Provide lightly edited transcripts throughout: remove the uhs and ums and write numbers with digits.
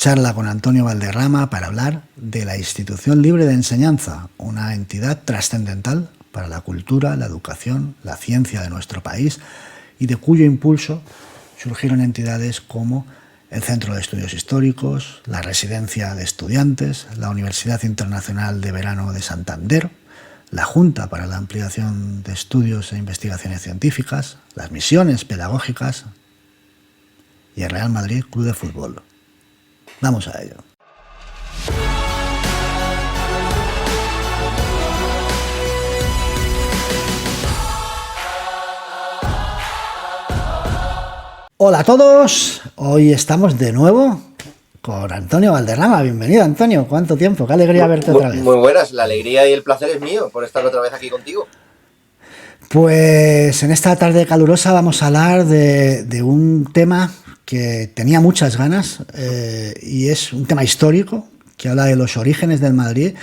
charla con Antonio Valderrama para hablar de la Institución Libre de Enseñanza, una entidad trascendental para la cultura, la educación, la ciencia de nuestro país y de cuyo impulso surgieron entidades como el Centro de Estudios Históricos, la Residencia de Estudiantes, la Universidad Internacional de Verano de Santander, la Junta para la Ampliación de Estudios e Investigaciones Científicas, las Misiones Pedagógicas y el Real Madrid Club de Fútbol. Vamos a ello. Hola a todos, hoy estamos de nuevo con Antonio Valderrama. Bienvenido, Antonio, ¿cuánto tiempo? Qué alegría verte otra vez. Muy buenas, la alegría y el placer es mío por estar otra vez aquí contigo. Pues en esta tarde calurosa vamos a hablar de un tema que tenía muchas ganas y es un tema histórico que habla de los orígenes del Madrid,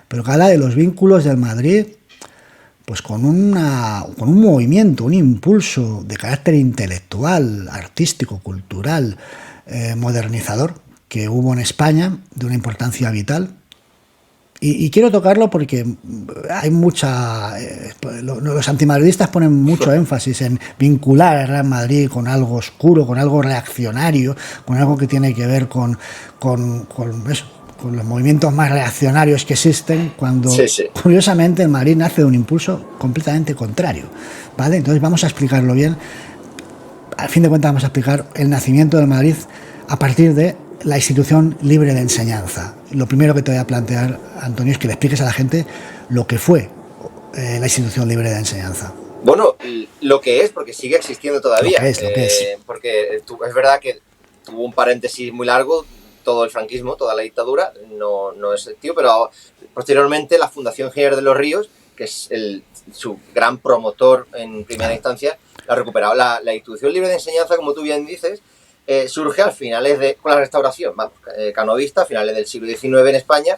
pero que habla de los vínculos del Madrid pues con un movimiento, un impulso de carácter intelectual, artístico, cultural, modernizador que hubo en España de una importancia vital. Y quiero tocarlo porque hay los antimadridistas ponen mucho énfasis en vincular al Real Madrid con algo oscuro, con algo reaccionario, con algo que tiene que ver con los movimientos más reaccionarios que existen, cuando curiosamente el Madrid nace de un impulso completamente contrario, ¿vale? Entonces vamos a explicarlo bien. Al fin de cuentas vamos a explicar el nacimiento del Madrid a partir de la Institución Libre de Enseñanza. Lo primero que te voy a plantear, Antonio, es que le expliques a la gente lo que fue la Institución Libre de Enseñanza. Bueno, lo que es, porque sigue existiendo todavía. Lo que es. Porque es verdad que tuvo un paréntesis muy largo, todo el franquismo, toda la dictadura, no es el tío, pero posteriormente la Fundación Giner de los Ríos, que es su gran promotor en primera instancia, la ha recuperado. La Institución Libre de Enseñanza, como tú bien dices, surge a finales con la restauración, canovista, a finales del siglo XIX en España,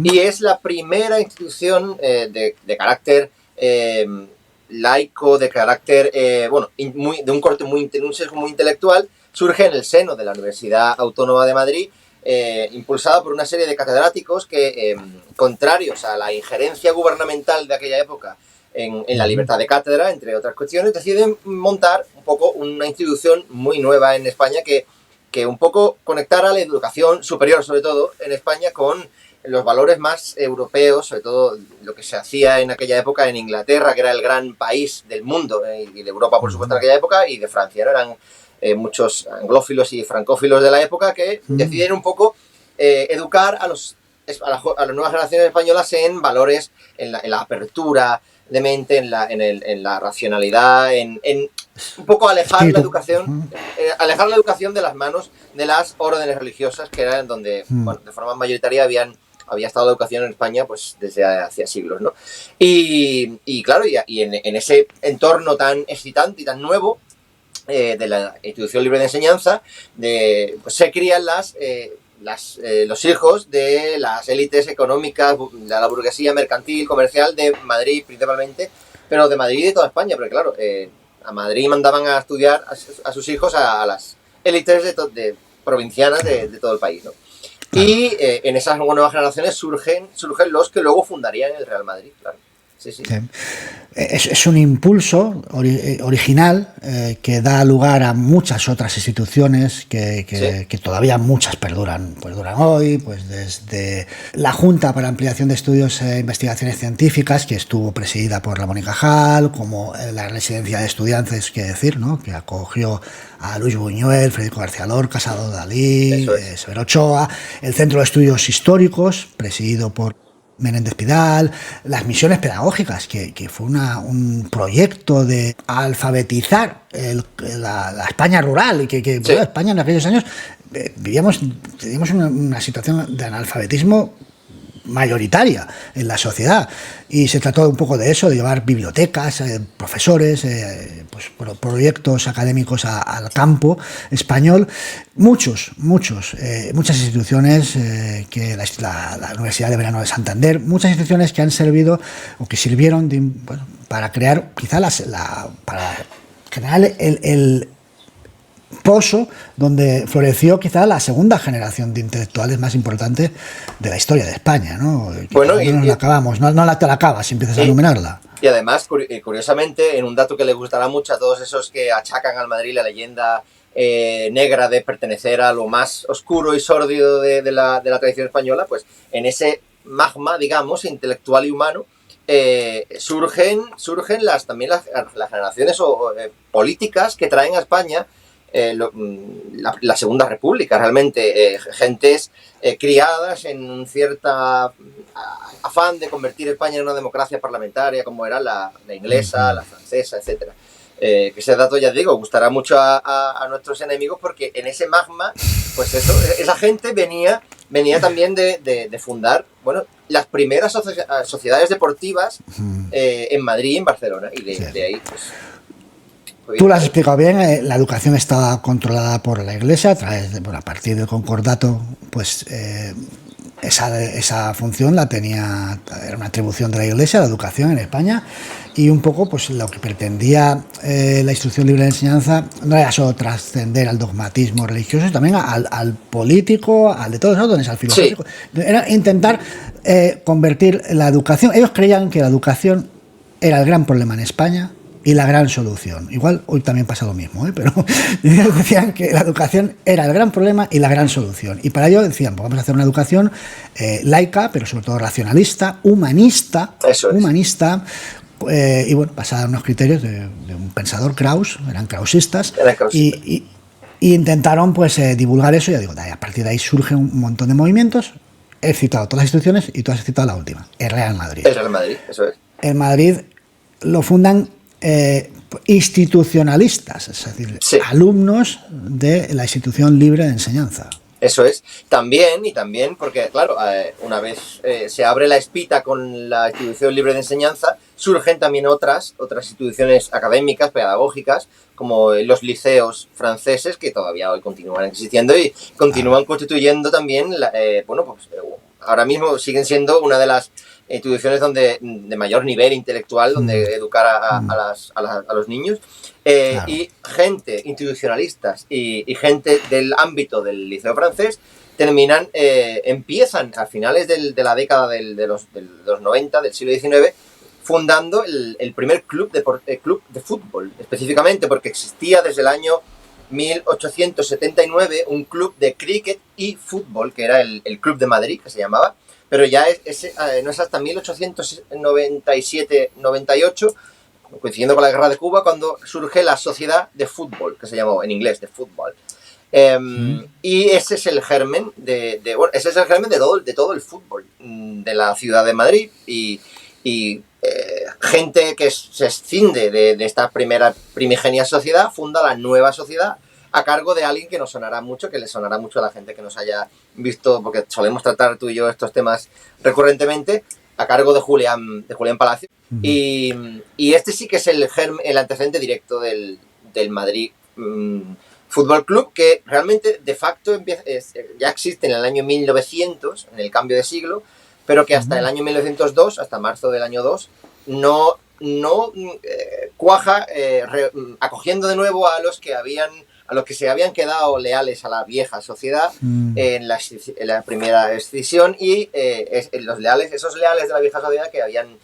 y es la primera institución de carácter laico, de carácter, de un corte un sesgo muy intelectual. Surge en el seno de la Universidad Autónoma de Madrid, impulsada por una serie de catedráticos que, contrarios a la injerencia gubernamental de aquella época en la libertad de cátedra, entre otras cuestiones, deciden montar un poco una institución muy nueva en España que un poco conectara la educación superior, sobre todo en España, con los valores más europeos, sobre todo lo que se hacía en aquella época en Inglaterra, que era el gran país del mundo, y de Europa, por supuesto, en aquella época, y de Francia, ¿no? Eran muchos anglófilos y francófilos de la época que deciden un poco educar a las nuevas generaciones españolas en valores, en la apertura de mente, en la racionalidad, en un poco alejar la educación de las manos de las órdenes religiosas, que eran donde, de forma mayoritaria había estado la educación en España pues desde hacía siglos, ¿no? Y claro, y en ese entorno tan excitante y tan nuevo de la Institución Libre de Enseñanza, pues se crían los hijos de las élites económicas, de la burguesía mercantil, comercial de Madrid principalmente, pero de Madrid y de toda España, porque claro, a Madrid mandaban a estudiar a sus hijos a las élites provincianas de todo el país, ¿no? Y en esas nuevas generaciones surgen los que luego fundarían el Real Madrid, claro. Sí. Es un impulso original que da lugar a muchas otras instituciones que todavía muchas perduran hoy, pues desde la Junta para la Ampliación de Estudios e Investigaciones Científicas, que estuvo presidida por Ramón y Cajal, como la Residencia de Estudiantes, que decir, ¿no? Que acogió a Luis Buñuel, Federico García Lorca, Salvador Dalí, Severo Ochoa, el Centro de Estudios Históricos, presidido por Menéndez Pidal, las misiones pedagógicas, que fue un proyecto de alfabetizar la España rural, y que España en aquellos años teníamos una situación de analfabetismo mayoritaria en la sociedad, y se trató un poco de eso, de llevar bibliotecas, profesores, pues proyectos académicos al campo español. Muchas instituciones, que la Universidad de Verano de Santander, muchas instituciones que han servido o que sirvieron para crear quizá para generar pozo donde floreció quizá la segunda generación de intelectuales más importante de la historia de España, ¿no? Bueno, no la acabamos, no te la acabas si empiezas a enumerarla. Y además, curiosamente, en un dato que le gustará mucho a todos esos que achacan al Madrid la leyenda negra de pertenecer a lo más oscuro y sórdido de la tradición española, pues en ese magma, digamos, intelectual y humano, surgen también las generaciones políticas que traen a España la Segunda República, realmente gentes criadas en un cierta afán de convertir España en una democracia parlamentaria como era la inglesa, la francesa, etcétera. Que ese dato, ya digo, gustará mucho a nuestros enemigos, porque en ese magma, pues eso, esa gente venía también de fundar, bueno, las primeras sociedades deportivas en Madrid y en Barcelona, y de ahí, pues... Tú lo has explicado bien, la educación estaba controlada por la Iglesia a través de, bueno, a partir del concordato, pues esa función la tenía, era una atribución de la Iglesia, la educación en España, y un poco pues lo que pretendía la instrucción libre de enseñanza no era solo trascender al dogmatismo religioso, también al político, al de todos los órdenes, al filosófico. Sí. Era intentar convertir la educación. Ellos creían que la educación era el gran problema en España y la gran solución. Igual hoy también pasa lo mismo, pero decían que la educación era el gran problema y la gran solución. Y para ello decían, pues vamos a hacer una educación laica, pero sobre todo racionalista, humanista, y bueno, basada en unos criterios de un pensador, Krauss, eran krausistas, y intentaron pues divulgar eso. Y ya digo, a partir de ahí surgen un montón de movimientos. He citado todas las instituciones y tú has citado la última, el Real Madrid. El Real Madrid, eso es. El Madrid lo fundan institucionalistas, es decir, alumnos de la institución libre de enseñanza. Eso es. También porque, claro, una vez se abre la espita con la institución libre de enseñanza, surgen también otras instituciones académicas, pedagógicas, como los liceos franceses, que todavía hoy continúan existiendo y continúan constituyendo también, ahora mismo siguen siendo una de las instituciones de mayor nivel intelectual, donde educar a los niños. Claro. Y gente institucionalistas y gente del ámbito del liceo francés empiezan a finales de la década de los 90, del siglo XIX, fundando el primer club de fútbol, específicamente porque existía desde el año 1879 un club de cricket y fútbol, que era el Club de Madrid, que se llamaba, pero ya no es hasta 1897-98, coincidiendo con la Guerra de Cuba, cuando surge la Sociedad de Fútbol, que se llamó en inglés de fútbol. Y ese es el germen de todo el fútbol de la ciudad de Madrid, y gente que se escinde de esta primigenia sociedad funda la nueva sociedad a cargo de alguien que le sonará mucho a la gente que nos haya visto, porque solemos tratar tú y yo estos temas recurrentemente, a cargo de Julián Palacio. Y este sí que es el antecedente directo del Madrid Fútbol Club, que realmente de facto ya existe en el año 1900, en el cambio de siglo, pero que hasta el año 1902, hasta marzo del año 2, no cuaja, acogiendo de nuevo a los que se habían quedado leales a la vieja sociedad en la primera escisión, y esos leales de la vieja sociedad que habían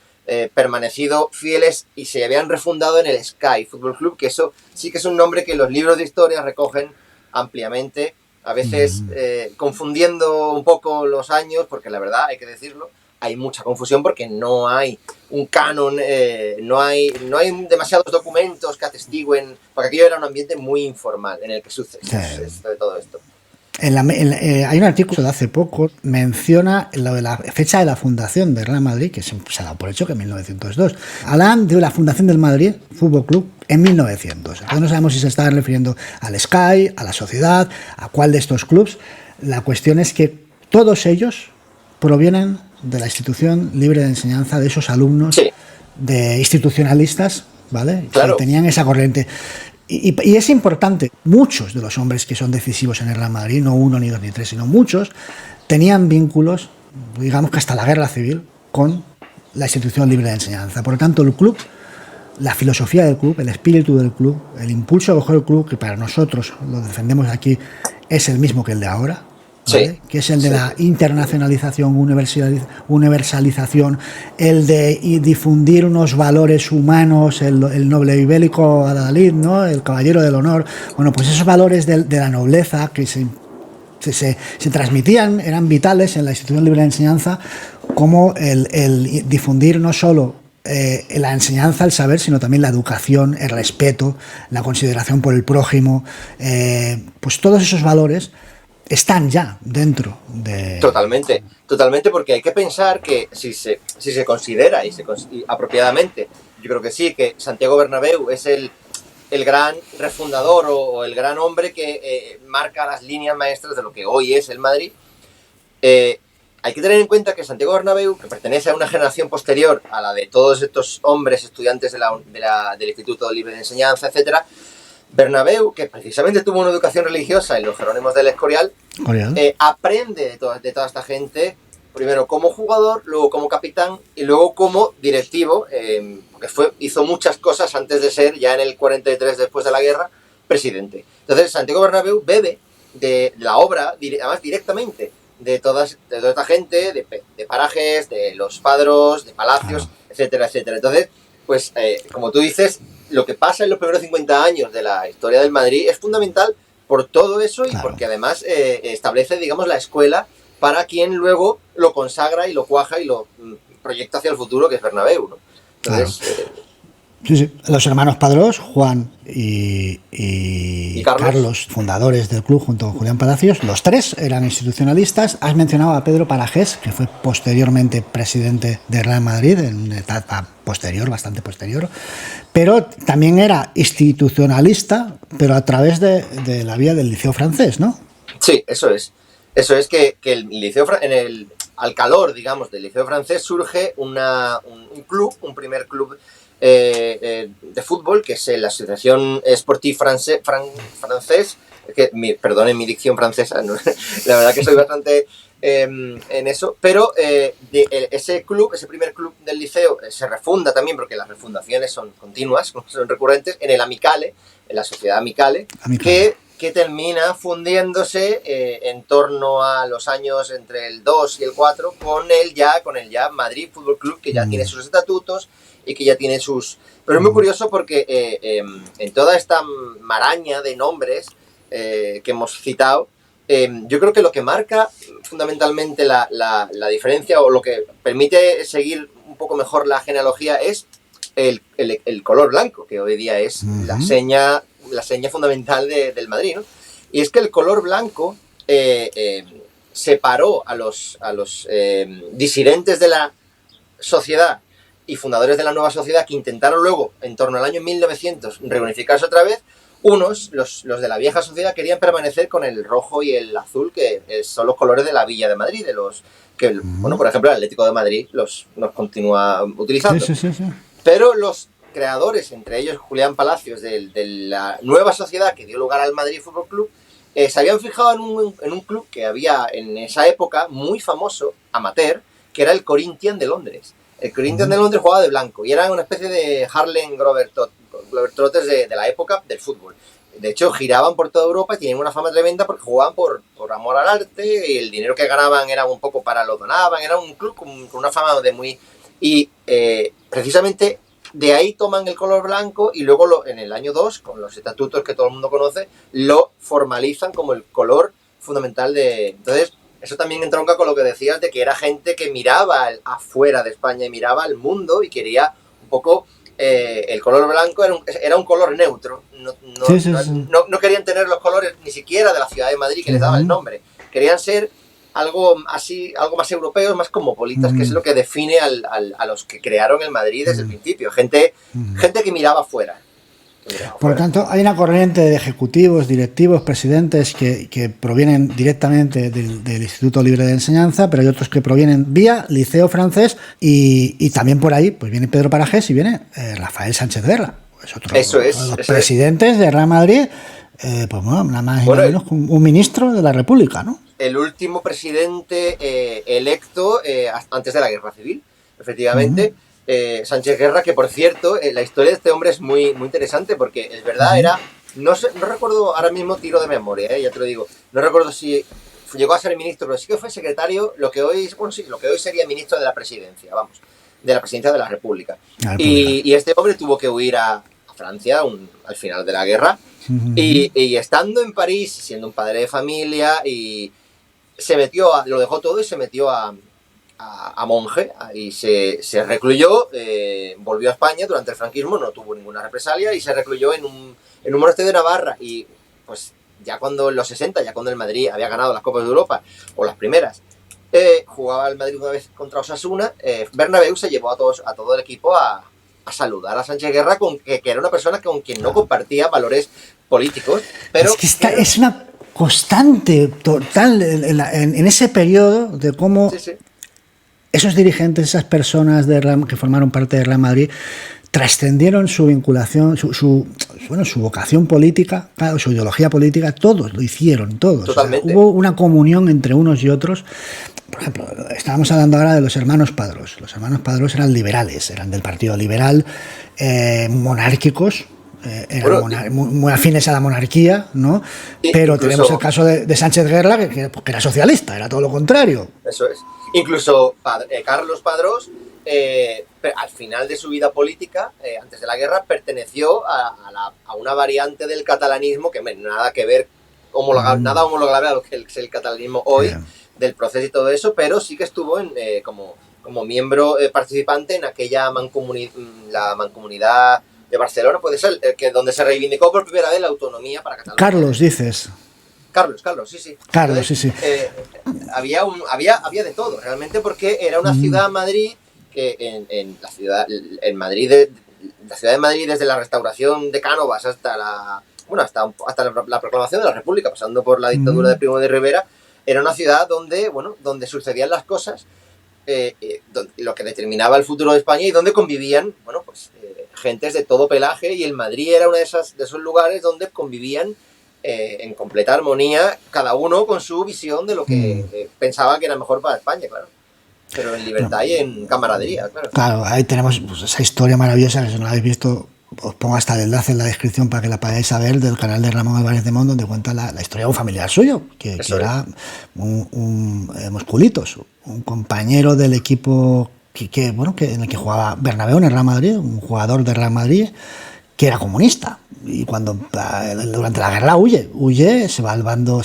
permanecido fieles y se habían refundado en el Sky Fútbol Club, que eso sí que es un nombre que los libros de historia recogen ampliamente, a veces confundiendo un poco los años, porque la verdad, hay que decirlo, hay mucha confusión porque no hay un canon, no hay demasiados documentos que atestiguen, porque aquello era un ambiente muy informal en el que sucede todo esto. Hay un artículo de hace poco, menciona lo de la fecha de la fundación del Real Madrid, que se ha dado por hecho que en 1902. Hablan de la fundación del Madrid Fútbol Club en 1900. Entonces no sabemos si se estaban refiriendo al Sky, a la sociedad, a cuál de estos clubs. La cuestión es que todos ellos provienen de la institución libre de enseñanza, de esos alumnos de institucionalistas, ¿vale? Claro. Que tenían esa corriente. Y es importante, muchos de los hombres que son decisivos en el Real Madrid, no uno, ni dos, ni tres, sino muchos, tenían vínculos, digamos que hasta la guerra civil, con la institución libre de enseñanza. Por lo tanto, el club la filosofía del club, el espíritu del club, el impulso que cogió el club, que para nosotros lo defendemos aquí, es el mismo que el de ahora, ¿vale? Sí, Que es el de sí, la internacionalización, universalización, el de difundir unos valores humanos, el noble ibérico Adalid, ¿no? El caballero del honor. Bueno, pues esos valores de la nobleza que se transmitían, eran vitales en la institución libre de enseñanza, como el difundir no solo la enseñanza, el saber, sino también la educación, el respeto, la consideración por el prójimo, pues todos esos valores están ya dentro de... totalmente, totalmente, porque hay que pensar que si se considera y apropiadamente, yo creo que sí, que Santiago Bernabéu es el gran refundador o el gran hombre que marca las líneas maestras de lo que hoy es el Madrid. Hay que tener en cuenta que Santiago Bernabéu, que pertenece a una generación posterior a la de todos estos hombres estudiantes del Instituto Libre de Enseñanza, etcétera, Bernabéu, que precisamente tuvo una educación religiosa en los Jerónimos del Escorial, aprende de toda esta gente, primero como jugador, luego como capitán y luego como directivo, porque hizo muchas cosas antes de ser, ya en el 43, después de la guerra, presidente. Entonces, Santiago Bernabéu bebe de la obra, además directamente, de toda esta gente, de Parajes, de los Padros, de Palacios, etcétera, etcétera. Entonces, pues, como tú dices, lo que pasa en los primeros 50 años de la historia del Madrid es fundamental por todo eso y porque además establece, digamos, la escuela para quien luego lo consagra y lo cuaja y lo proyecta hacia el futuro, que es Bernabéu, ¿no? Entonces, sí. Los hermanos Padrós, Juan y Carlos, fundadores del club junto con Julián Palacios, los tres eran institucionalistas. Has mencionado a Pedro Parajés, que fue posteriormente presidente de Real Madrid, en una etapa posterior, bastante posterior, pero también era institucionalista, pero a través de la vía del Liceo Francés, ¿no? Sí, eso es. Eso es que el Liceo, al calor, digamos, del Liceo Francés surge un club, un primer club de fútbol, que es la Asociación Sportive Francés, que perdonen mi dicción francesa, ¿no? La verdad que soy bastante en eso, pero ese primer club del liceo se refunda también, porque las refundaciones son continuas, son recurrentes, en el Amicale, en la Sociedad Amicale. Que termina fundiéndose en torno a los años entre el 2 y el 4 con el ya Madrid Fútbol Club, que ya tiene sus estatutos y que ya tiene sus... Pero es muy curioso porque en toda esta maraña de nombres que hemos citado, yo creo que lo que marca fundamentalmente la diferencia, o lo que permite seguir un poco mejor la genealogía, es el color blanco, que hoy día es la seña fundamental del Madrid, ¿no? Y es que el color blanco separó a los disidentes de la sociedad y fundadores de la nueva sociedad, que intentaron luego, en torno al año 1900, reunificarse otra vez. Los de la vieja sociedad, querían permanecer con el rojo y el azul, que son los colores de la Villa de Madrid, bueno, por ejemplo, el Atlético de Madrid los continúa utilizando. Sí. Pero los creadores, entre ellos Julián Palacios, de la nueva sociedad que dio lugar al Madrid Fútbol Club, se habían fijado en un club que había en esa época muy famoso, amateur, que era el Corinthians de Londres. El Corinthians de Londres jugaba de blanco y era una especie de Harlem Globetrotters de la época del fútbol. De hecho, giraban por toda Europa y tenían una fama tremenda porque jugaban por amor al arte, y el dinero que ganaban era un poco lo donaban. Era un club con una fama de muy... Y precisamente de ahí toman el color blanco y luego en el año 2, con los estatutos que todo el mundo conoce, lo formalizan como el color fundamental de... Entonces, eso también entronca con lo que decías de que era gente que miraba afuera de España y miraba al mundo y quería un poco... el color blanco era un color neutro. No querían tener los colores ni siquiera de la ciudad de Madrid que les daba el nombre. Querían ser algo más europeos, más cosmopolitas, que es lo que define a los que crearon el Madrid desde el principio. Gente que miraba afuera. Por lo tanto, hay una corriente de ejecutivos, directivos, presidentes que provienen directamente del Instituto Libre de Enseñanza, pero hay otros que provienen vía Liceo Francés, y también por ahí pues viene Pedro Parajés y viene Rafael Sánchez Guerra, pues otro de los presidentes de Real Madrid, pues bueno, nada más y nada menos un ministro de la República, ¿no? El último presidente electo antes de la Guerra Civil, efectivamente. Sánchez Guerra, que por cierto, la historia de este hombre es muy, muy interesante porque es verdad, no recuerdo ahora mismo, tiro de memoria, ya te lo digo, no recuerdo si llegó a ser ministro, pero sí que fue secretario, lo que hoy sería ministro de la presidencia, vamos, de la presidencia de la República. Y este hombre tuvo que huir a Francia al final de la guerra, y estando en París, siendo un padre de familia, y lo dejó todo y se metió a monje, y se recluyó, volvió a España durante el franquismo, no tuvo ninguna represalia, y se recluyó en un monasterio de Navarra. Y pues ya cuando en los 60, ya cuando el Madrid había ganado las Copas de Europa, o las primeras, jugaba el Madrid una vez contra Osasuna, Bernabéu se llevó a todo el equipo a saludar a Sánchez Guerra, que era una persona con quien no compartía valores políticos, pero... Es que es una constante total en ese periodo de cómo esos dirigentes, esas personas que formaron parte de Real Madrid, trascendieron su vinculación, su vocación política, claro, su ideología política, todos lo hicieron, todos. Totalmente. O sea, hubo una comunión entre unos y otros. Por ejemplo, estábamos hablando ahora de los hermanos Padrós. Los hermanos Padrós eran liberales, eran del Partido Liberal, monárquicos, eran muy afines a la monarquía, ¿no? Pero tenemos el caso de Sánchez Guerra, que era socialista, era todo lo contrario. Eso es. Incluso Carlos Padrós, al final de su vida política, antes de la guerra, perteneció a una variante del catalanismo que nada que ver, nada homologable a lo que es el catalanismo hoy, del proceso y todo eso, pero sí que estuvo como miembro participante en aquella la mancomunidad de Barcelona, puede ser, donde se reivindicó por primera vez la autonomía para Cataluña. Carlos, dices. Carlos, sí. Carlos, entonces, sí. Había de todo, realmente, porque era una ciudad, Madrid, que la ciudad de Madrid, desde la restauración de Cánovas hasta la proclamación de la República, pasando por la dictadura de Primo de Rivera, era una ciudad donde sucedían las cosas, lo que determinaba el futuro de España, y donde convivían, gentes de todo pelaje, y el Madrid era uno de esos lugares donde convivían en completa armonía, cada uno con su visión de lo que pensaba que era mejor para España, claro. Pero en libertad y en camaradería, claro. Claro, ahí tenemos esa historia maravillosa, que si no la habéis visto, os pongo hasta el enlace en la descripción para que la podáis ver, del canal de Ramón Álvarez de Mon, donde cuenta la historia de un familiar suyo, que era un Musculitos, un compañero del equipo en el que jugaba Bernabéu en el Real Madrid, un jugador de Real Madrid que era comunista, y cuando durante la guerra huye, se va al bando,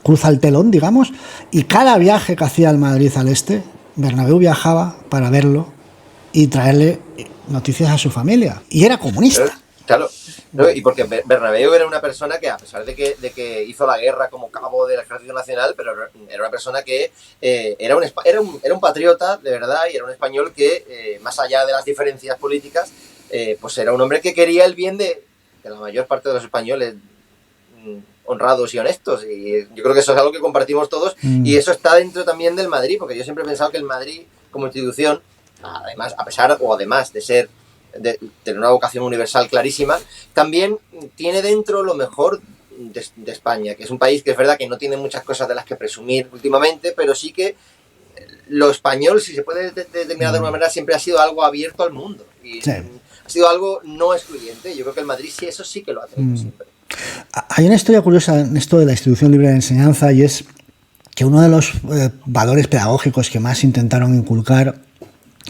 cruza el telón, digamos, y cada viaje que hacía el Madrid al este, Bernabéu viajaba para verlo y traerle noticias a su familia, y era comunista. Claro, ¿no? Y porque Bernabéu era una persona que, a pesar de que hizo la guerra como cabo del Ejército Nacional, pero era una persona que era un patriota de verdad, y era un español que, más allá de las diferencias políticas, pues era un hombre que quería el bien de la mayor parte de los españoles honrados y honestos, y yo creo que eso es algo que compartimos todos, y eso está dentro también del Madrid, porque yo siempre he pensado que el Madrid como institución, además de tener una vocación universal clarísima, también tiene dentro lo mejor de España, que es un país que es verdad que no tiene muchas cosas de las que presumir últimamente, pero sí que lo español, si se puede determinar de alguna manera, siempre ha sido algo abierto al mundo, y ha sido algo no excluyente. Yo creo que el Madrid eso sí que lo ha tenido siempre. Hay una historia curiosa en esto de la institución libre de enseñanza, y es que uno de los valores pedagógicos que más intentaron inculcar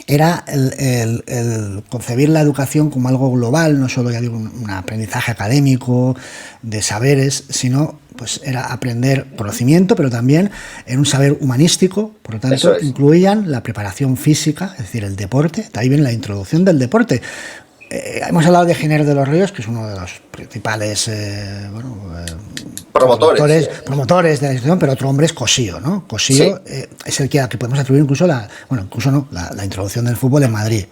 era el concebir la educación como algo global, no solo, ya digo, un aprendizaje académico de saberes, sino pues era aprender conocimiento, pero también en un saber humanístico. Por lo tanto, incluían la preparación física, es decir, el deporte. De ahí viene la introducción del deporte. Hemos hablado de Giner de los Ríos, que es uno de los principales promotores de la institución, pero otro hombre es Cosío, ¿no? Cosío es el que podemos atribuir incluso la introducción del fútbol en Madrid.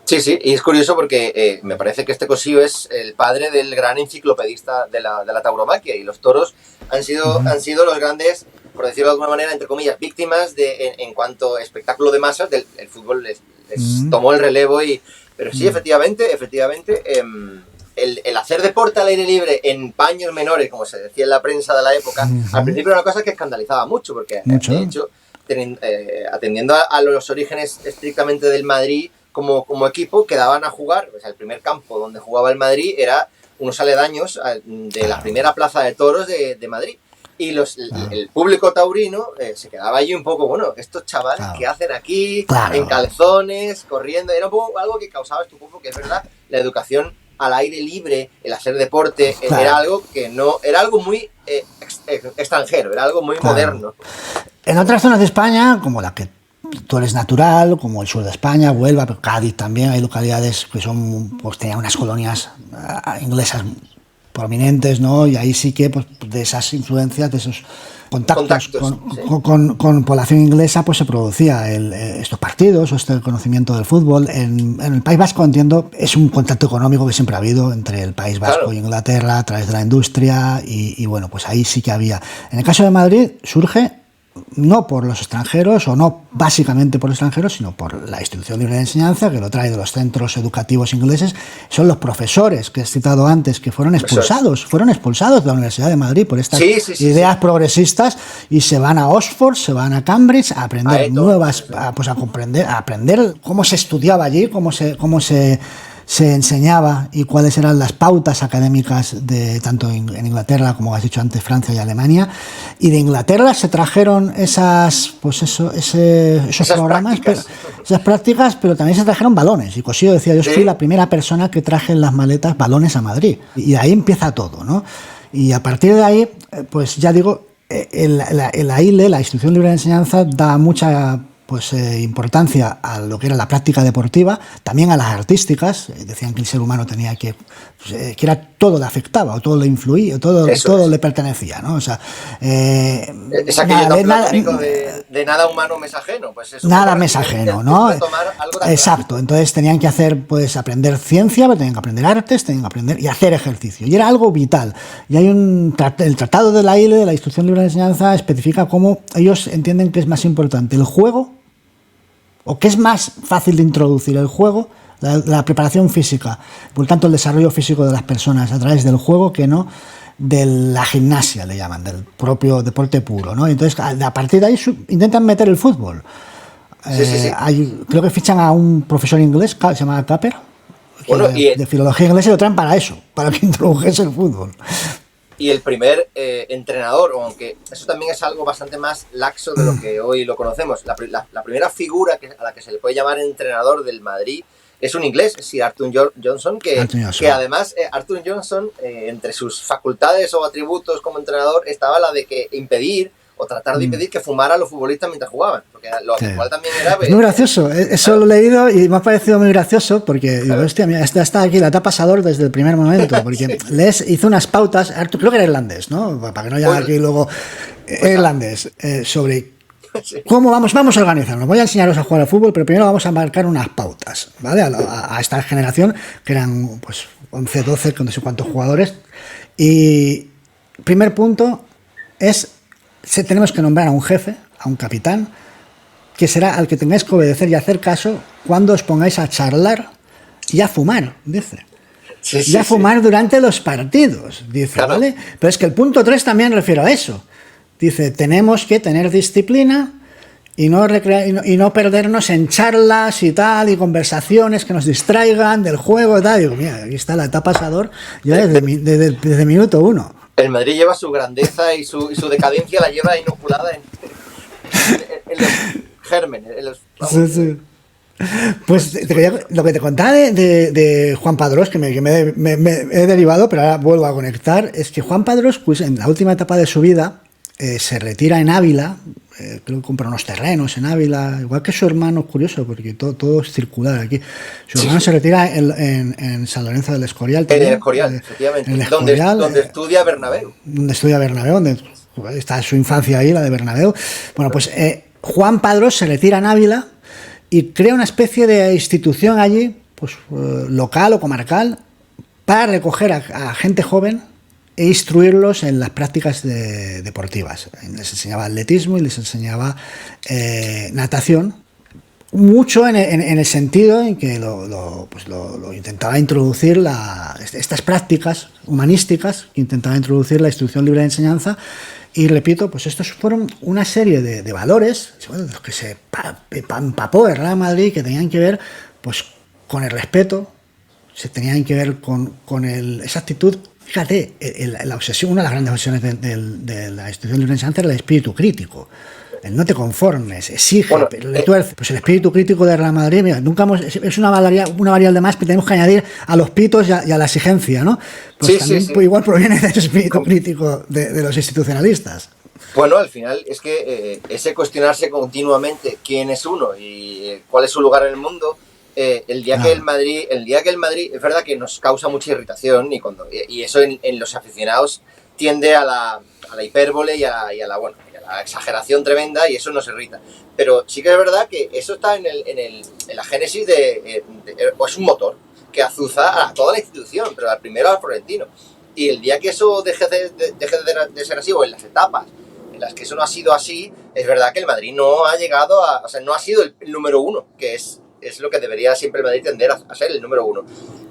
Sí, y es curioso porque me parece que este Cosío es el padre del gran enciclopedista de la tauromaquia, y los toros han sido los grandes, por decirlo de alguna manera, entre comillas, víctimas en cuanto a espectáculo de masas, el fútbol les tomó el relevo. Pero sí, efectivamente, el hacer deporte al aire libre en paños menores, como se decía en la prensa de la época, al principio era una cosa que escandalizaba mucho, porque de hecho atendiendo a los orígenes estrictamente del Madrid como equipo, quedaban a jugar. O sea, el primer campo donde jugaba el Madrid era unos aledaños de la primera plaza de toros de Madrid. Y el público taurino se quedaba allí un poco, bueno, estos chavales que hacen aquí, en calzones, corriendo, era un poco algo que causaba estupor, porque es verdad, la educación al aire libre, el hacer deporte, era algo que no, era algo muy extranjero, era algo muy moderno. En otras zonas de España, como la que tú eres natural, como el sur de España, Huelva, Cádiz también, hay localidades que son, pues tenían unas colonias inglesas prominentes, ¿no? Y ahí sí que, pues, de esas influencias, de esos contactos con población inglesa, pues se producía estos partidos o este conocimiento del fútbol. En el País Vasco, entiendo, es un contacto económico que siempre ha habido entre el País Vasco y Inglaterra a través de la industria y bueno, pues ahí sí que había. En el caso de Madrid surge no por los extranjeros, o no básicamente por los extranjeros, sino por la institución libre de enseñanza, que lo trae de los centros educativos ingleses. Son los profesores que he citado antes, que fueron expulsados de la Universidad de Madrid por estas ideas progresistas, y se van a Oxford, se van a Cambridge a aprender a aprender cómo se estudiaba allí, cómo se enseñaba y cuáles eran las pautas académicas de tanto en Inglaterra, como has dicho antes, Francia y Alemania. Y de Inglaterra se trajeron esos programas, esas prácticas, pero también se trajeron balones. Y Cossío decía, yo fui la primera persona que traje en las maletas balones a Madrid. Y de ahí empieza todo, ¿no? Y a partir de ahí, pues ya digo, la ILE, la Institución Libre de Enseñanza, da mucha importancia a lo que era la práctica deportiva, también a las artísticas. Decían que el ser humano tenía que era todo le afectaba, o todo le influía, todo le pertenecía, ¿no? O sea, es aquello tan platónico de nada humano me es ajeno, pues eso. Nada me es ajeno, ¿no? Exacto. Entonces tenían que hacer, pues, aprender ciencia, pero tenían que aprender artes, tenían que aprender y hacer ejercicio. Y era algo vital. Y hay el Tratado de la ILE, de la Instrucción Libre de Enseñanza, especifica cómo ellos entienden que es más importante el juego, o que es más fácil de introducir el juego, la preparación física, por tanto el desarrollo físico de las personas a través del juego, que no de la gimnasia, le llaman, del propio deporte puro, ¿no? Entonces, a partir de ahí intentan meter el fútbol. Creo que fichan a un profesor inglés, se llama Capper, de filología inglesa, y lo traen para eso, para que introdujese el fútbol. Y el primer entrenador, aunque eso también es algo bastante más laxo de lo que hoy lo conocemos, la primera figura a la que se le puede llamar entrenador del Madrid es un inglés, es Sir Arthur Johnson, que además Arthur Johnson, entre sus facultades o atributos como entrenador, estaba la de que impedir o tratar de impedir que fumaran los futbolistas mientras jugaban, porque lo cual también era... Es muy gracioso, eso lo he leído y me ha parecido muy gracioso, porque digo, hostia, mira, está aquí, la tapa Sador desde el primer momento, porque hizo unas pautas, creo que era irlandés, ¿no? Para que no haya aquí luego irlandés, sobre cómo vamos a organizarnos. Voy a enseñaros a jugar al fútbol, pero primero vamos a marcar unas pautas, ¿vale? A esta generación, que eran pues 11, 12, con no sé cuántos jugadores, y primer punto es... tenemos que nombrar a un jefe, a un capitán, que será al que tengáis que obedecer y hacer caso cuando os pongáis a charlar y a fumar, dice. Fumar durante los partidos, dice, ¿vale? Pero es que el punto 3 también refiere a eso. Dice, tenemos que tener disciplina y no perdernos en charlas y tal, y conversaciones que nos distraigan del juego y tal. Digo, mira, aquí está la etapa Sador ya desde minuto 1. El Madrid lleva su grandeza y su decadencia, la lleva inoculada en los gérmenes. Pues lo que te contaba de Juan Padrós, que me he derivado, pero ahora vuelvo a conectar, es que Juan Padrós, pues, en la última etapa de su vida, se retira en Ávila, creo que compra unos terrenos en Ávila, igual que su hermano, curioso, porque todo es circular aquí. Su hermano se retira en San Lorenzo del Escorial. En el Escorial, efectivamente. En el Escorial, donde estudia Bernabéu. Donde está su infancia ahí, la de Bernabéu. Bueno, pues Juan Padrós se retira en Ávila y crea una especie de institución allí, pues local o comarcal, para recoger a gente joven e instruirlos en las prácticas deportivas. Les enseñaba atletismo y les enseñaba natación, mucho en el sentido en que lo intentaba introducir estas prácticas humanísticas, que intentaba introducir la Instrucción Libre de Enseñanza, Y repito, pues estos fueron una serie de valores, bueno, de los que se empapó el Real Madrid, que tenían que ver pues con el respeto, se tenían que ver con esa actitud. Fíjate, la obsesión, una de las grandes obsesiones de la institución libre de enseñanza era el espíritu crítico. El no te conformes, exige, Bueno, pero le tuerce. Pues el espíritu crítico de Real Madrid, mira, es una variable más que tenemos que añadir a los pitos y a la exigencia, ¿no? Pues sí, también sí. Pues igual proviene del espíritu crítico de los institucionalistas. Bueno, al final es que ese cuestionarse continuamente quién es uno y cuál es su lugar en el mundo, el día que el Madrid, es verdad que nos causa mucha irritación y eso en los aficionados tiende a la hipérbole y a la exageración tremenda, y eso nos irrita. Pero sí que es verdad que eso está en la génesis es un motor que azuza a toda la institución, pero al primero al florentino. Y el día que eso deje de ser así, o en las etapas en las que eso no ha sido así, es verdad que el Madrid no ha llegado no ha sido el número uno, que es lo que debería siempre el Madrid tender a ser el número uno.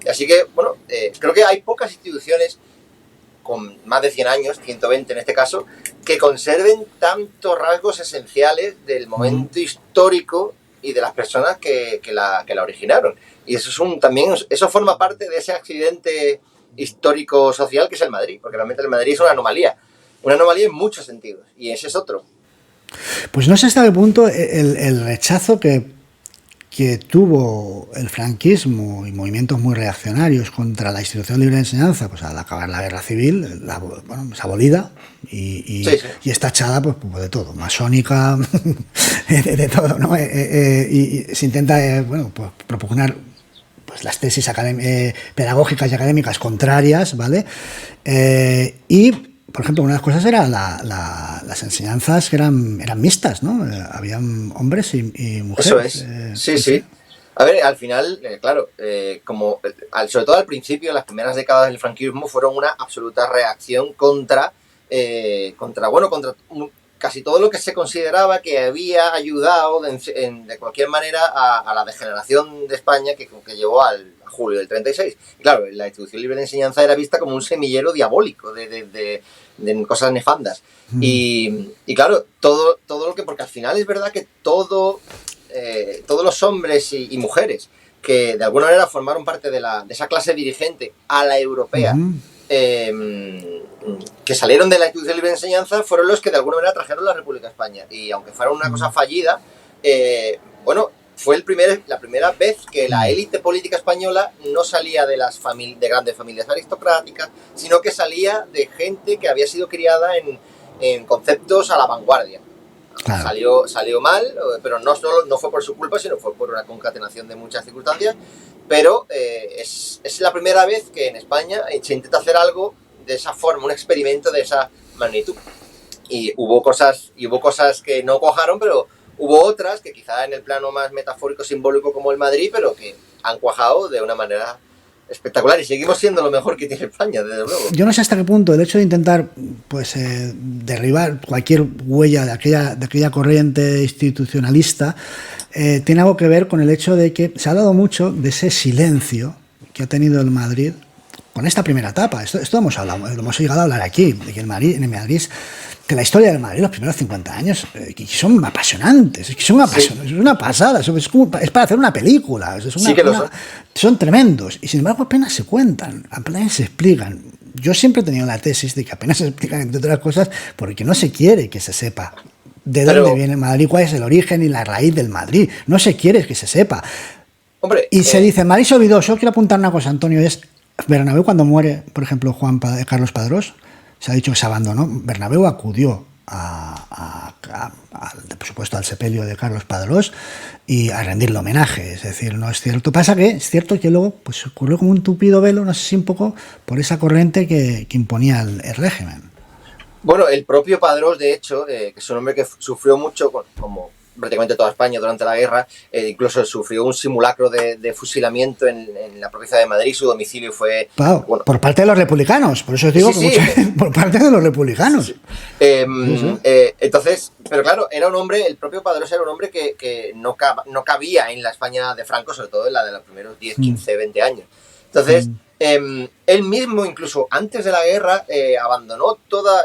Así que, bueno, creo que hay pocas instituciones con más de 100 años, 120 en este caso, que conserven tantos rasgos esenciales del momento histórico y de las personas que la originaron. Y eso eso forma parte de ese accidente histórico social que es el Madrid, porque realmente el Madrid es una anomalía en muchos sentidos, y ese es otro. Pues no sé hasta qué punto el rechazo que tuvo el franquismo y movimientos muy reaccionarios contra la institución libre de enseñanza, pues al acabar la guerra civil, es abolida y es tachada pues de todo, masónica, de todo, ¿no? Y se intenta pues propugnar pues las tesis pedagógicas y académicas contrarias, ¿vale? Y por ejemplo, una de las cosas era las enseñanzas que eran mixtas, ¿no? Habían hombres y mujeres. Eso es. Sí. A ver, al final, claro, sobre todo al principio, las primeras décadas del franquismo fueron una absoluta reacción contra casi todo lo que se consideraba que había ayudado de cualquier manera a la degeneración de España que llevó a julio del 36. Y claro, la institución libre de enseñanza era vista como un semillero diabólico de cosas nefandas. Y claro, todo lo que, porque al final es verdad que todos los hombres y mujeres que de alguna manera formaron parte de esa clase dirigente a la europea, que salieron de la institución libre de enseñanza, fueron los que de alguna manera trajeron la República a España. Y aunque fuera una cosa fallida, fue la primera vez que la élite política española no salía de grandes familias aristocráticas, sino que salía de gente que había sido criada en conceptos a la vanguardia. Claro. Salió mal, pero no fue por su culpa, sino fue por una concatenación de muchas circunstancias. Pero es la primera vez que en España se intenta hacer algo de esa forma, un experimento de esa magnitud. Y hubo cosas que no cuajaron, pero hubo otras que quizá en el plano más metafórico, simbólico como el Madrid, pero que han cuajado de una manera espectacular, y seguimos siendo lo mejor que tiene España, desde luego. Yo no sé hasta qué punto el hecho de intentar derribar cualquier huella de aquella corriente institucionalista tiene algo que ver con el hecho de que se ha dado mucho de ese silencio que ha tenido el Madrid con esta primera etapa. Esto hemos llegado a hablar aquí, de que en el Madrid, que la historia del Madrid, los primeros 50 años, que son apasionantes, es una pasada, es para hacer una película, son tremendos, y sin embargo apenas se cuentan, apenas se explican. Yo siempre he tenido la tesis de que apenas se explican, entre otras cosas, porque no se quiere que se sepa de dónde viene el Madrid, cuál es el origen y la raíz del Madrid, no se quiere que se sepa. Hombre, se dice, Madrid se olvidó. Yo quiero apuntar una cosa, Antonio, es Bernabéu, cuando muere, por ejemplo, Carlos Padrós, se ha dicho que se abandonó. Bernabéu acudió por supuesto, al sepelio de Carlos Padrós y a rendirle homenaje. Es decir, no es cierto. Pasa que es cierto que luego pues ocurrió como un tupido velo, no sé si un poco por esa corriente que imponía el régimen. Bueno, el propio Padrós, de hecho, que es un hombre que sufrió mucho, como prácticamente toda España durante la guerra, incluso sufrió un simulacro de fusilamiento en la provincia de Madrid. Su domicilio fue... por parte de los republicanos, por eso digo por parte de los republicanos. Sí. Entonces, pero claro, era un hombre, el propio Padrós era un hombre que no cabía en la España de Franco, sobre todo en la de los primeros 10, 15, 20 años. Entonces, él mismo, incluso antes de la guerra, abandonó toda...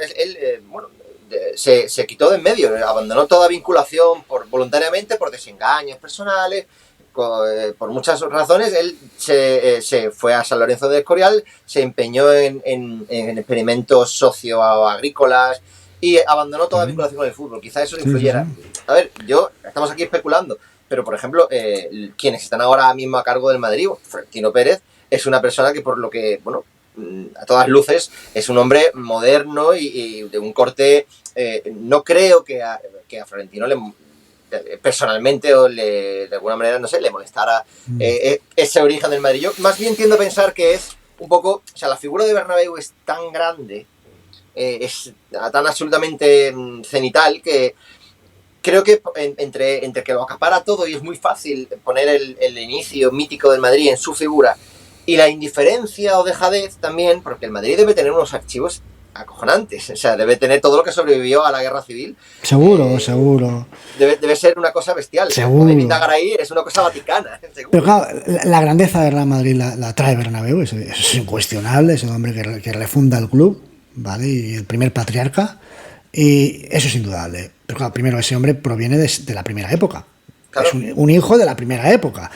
se quitó de en medio, abandonó toda vinculación voluntariamente por desengaños personales, por muchas razones. Él se fue a San Lorenzo de Escorial, se empeñó en experimentos socioagrícolas y abandonó toda vinculación con el fútbol. Quizá eso le influyera. A ver, estamos aquí especulando, pero por ejemplo, quienes están ahora mismo a cargo del Madrid, Florentino Pérez, es una persona que por lo que, bueno, a todas luces es un hombre moderno y de un corte, no creo que a Florentino personalmente o de alguna manera, no sé, le molestara ese origen del Madrid. Yo más bien tiendo a pensar que es un poco, o sea, la figura de Bernabéu es tan grande, es tan absolutamente cenital, que creo que entre que lo acapara todo y es muy fácil poner el inicio mítico del Madrid en su figura, y la indiferencia o dejadez también, porque el Madrid debe tener unos archivos acojonantes, o sea, debe tener todo lo que sobrevivió a la guerra civil. Seguro. Debe ser una cosa bestial. Seguro. Poder indagar ahí es una cosa vaticana, seguro. Pero claro, la grandeza de Real Madrid la trae Bernabéu, eso es incuestionable, es el hombre que refunda el club, ¿vale? Y el primer patriarca, y eso es indudable. Pero claro, primero, ese hombre proviene de la primera época. Claro. Es un hijo de la primera época.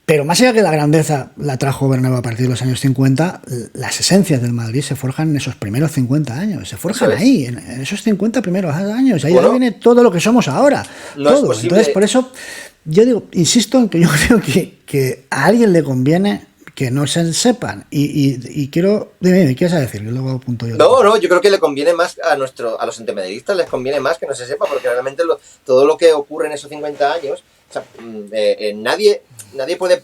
Pero más allá que la grandeza la trajo Bernabéu a partir de los años 50, las esencias del Madrid se forjan en esos primeros 50 años, se forjan ahí, en esos 50 primeros años, ahí viene todo lo que somos ahora, no todo. Entonces, por eso, yo digo, insisto en que yo creo que a alguien le conviene que no se sepan, y quiero... Dime, ¿qué vas a decir? Yo luego apunto yo. No, yo creo que le conviene más a los antimadridistas, les conviene más que no se sepa, porque realmente todo lo que ocurre en esos 50 años, o sea, nadie puede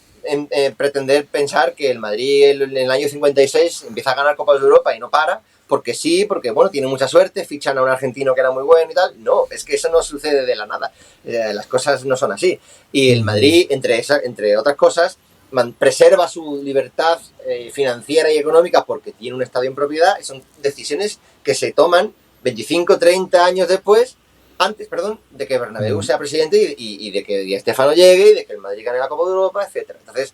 pretender pensar que el Madrid en el año 56 empieza a ganar Copas de Europa y no para, porque bueno, tiene mucha suerte, fichan a un argentino que era muy bueno y tal. No, es que eso no sucede de la nada, las cosas no son así. Y el Madrid, entre otras cosas, preserva su libertad financiera y económica porque tiene un estadio en propiedad. Son decisiones que se toman 25, 30 años después, antes de que Bernabéu sea presidente y de que Di Stéfano llegue y de que el Madrid gane la Copa de Europa, etcétera. Entonces,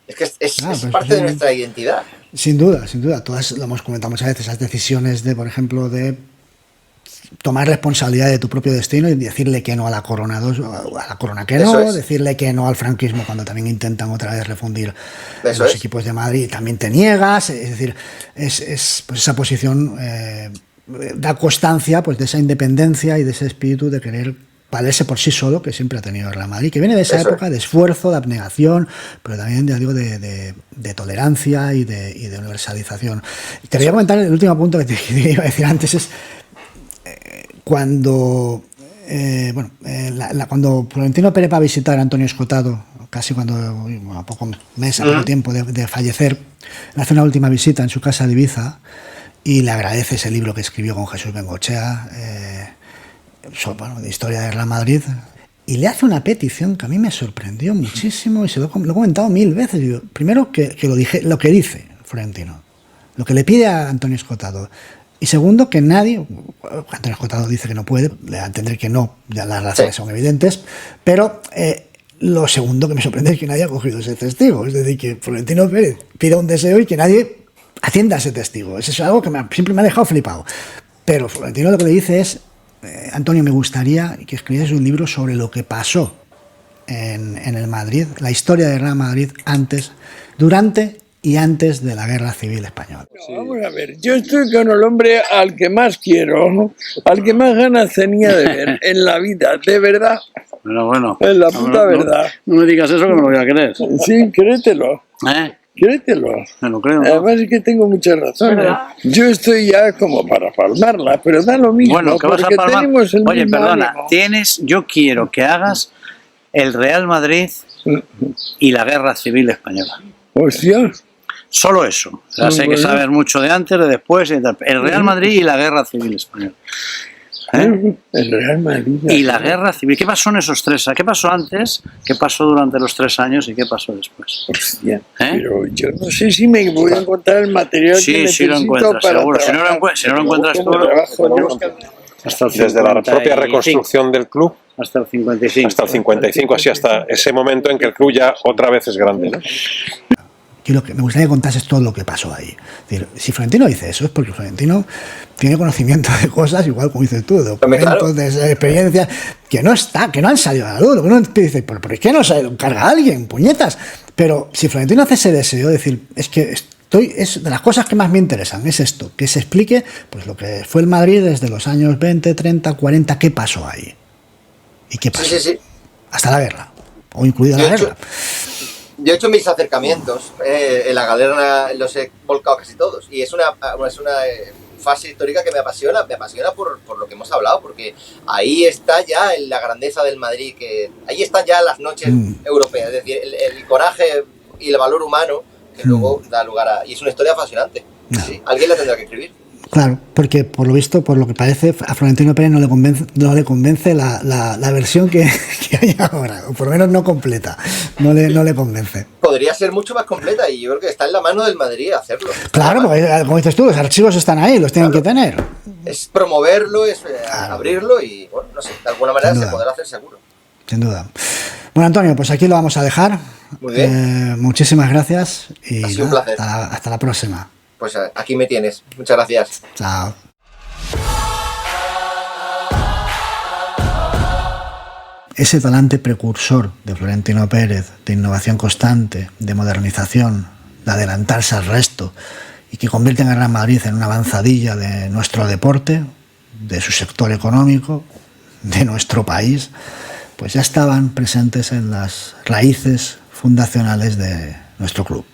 es que es parte de nuestra identidad. Sin duda. Todas lo hemos comentado muchas veces, esas decisiones por ejemplo, de tomar responsabilidad de tu propio destino y decirle que no a la corona que no, decirle que no al franquismo cuando también intentan otra vez refundir los equipos de Madrid, también te niegas, es decir, es pues esa posición da constancia pues de esa independencia y de ese espíritu de querer valerse por sí solo que siempre ha tenido el Real Madrid, que viene de esa época de esfuerzo, de abnegación, pero también de tolerancia y de universalización. Te voy a comentar el último punto que te iba a decir antes, es cuando cuando Florentino Pérez va a visitar a Antonio Escotado, casi a poco tiempo de fallecer, le hace una última visita en su casa de Ibiza y le agradece ese libro que escribió con Jesús Bengochea, de historia de Real Madrid, y le hace una petición que a mí me sorprendió muchísimo y se lo he comentado 1000 veces. Digo, primero que lo que dice Florentino, lo que le pide a Antonio Escotado. Y segundo, que nadie, Antonio Escotado dice que no puede, le da a entender que no, ya las razones son evidentes, pero lo segundo que me sorprende es que nadie ha cogido ese testigo, es decir, que Florentino Pérez pida un deseo y que nadie atienda a ese testigo. Eso es algo que siempre me ha dejado flipado. Pero Florentino lo que le dice es, Antonio, me gustaría que escribieras un libro sobre lo que pasó en el Madrid, la historia de Real Madrid antes, durante y antes de la Guerra Civil Española. No, vamos a ver, yo estoy con el hombre al que más quiero, al que más ganas tenía de ver en la vida, de verdad. Bueno. Es la puta verdad. No me digas eso que me lo voy a creer. Sí, créetelo. Créetelo. Me lo creo. Además es que tengo muchas razones. Yo estoy ya como para palmarla, pero da lo mismo. Bueno, ¿qué vas a palmar? Oye, perdona, yo quiero que hagas el Real Madrid y la Guerra Civil Española. Hostia. Solo eso. Ya sé que sabes mucho de antes, de después, y tal. El Real Madrid y la Guerra Civil Española. El Real Madrid. Y la Guerra Civil. ¿Qué pasó en esos 3 años? ¿Qué pasó antes? ¿Qué pasó durante los 3 años? ¿Y qué pasó después? Hostia. Pero yo no sé si me voy a encontrar el material que necesito. Sí, lo encuentras, seguro. Si no lo encuentras tú... Desde la propia reconstrucción del club hasta el 55. Hasta el 55, así hasta ese momento en que el club ya otra vez es grande, ¿no? me gustaría que contases todo lo que pasó ahí. Es decir, si Florentino dice eso, es porque Florentino tiene conocimiento de cosas, igual como dices tú, de documentos, de experiencias, que no han salido a la luz. Lo que uno dice, ¿por qué no se encarga a alguien? Puñetas. Pero si Florentino hace ese deseo, decir, es que es de las cosas que más me interesan, es esto, que se explique pues lo que fue el Madrid desde los años 20, 30, 40, qué pasó ahí. ¿Y qué pasó? Sí. Hasta la guerra, o incluida la guerra. Yo he hecho mis acercamientos en la galera, los he volcado casi todos, y es una fase histórica que me apasiona por lo que hemos hablado, porque ahí está ya la grandeza del Madrid, ahí están ya las noches europeas, es decir, el coraje y el valor humano que luego da lugar a... Y es una historia apasionante. No. Sí, alguien la tendrá que escribir. Claro, porque por lo visto, por lo que parece, a Florentino Pérez no le convence la versión que hay ahora, o por lo menos no completa, no le convence. Podría ser mucho más completa y yo creo que está en la mano del Madrid hacerlo. Claro, porque como dices tú, los archivos están ahí, los tienen que tener. Es promoverlo, es abrirlo y, bueno, no sé, de alguna manera se podrá hacer seguro. Sin duda. Bueno, Antonio, pues aquí lo vamos a dejar. Muy bien. Muchísimas gracias y ha sido un placer. Hasta la próxima. Pues aquí me tienes. Muchas gracias. Chao. Ese talante precursor de Florentino Pérez, de innovación constante, de modernización, de adelantarse al resto y que convierte a Real Madrid en una avanzadilla de nuestro deporte, de su sector económico, de nuestro país, pues ya estaban presentes en las raíces fundacionales de nuestro club.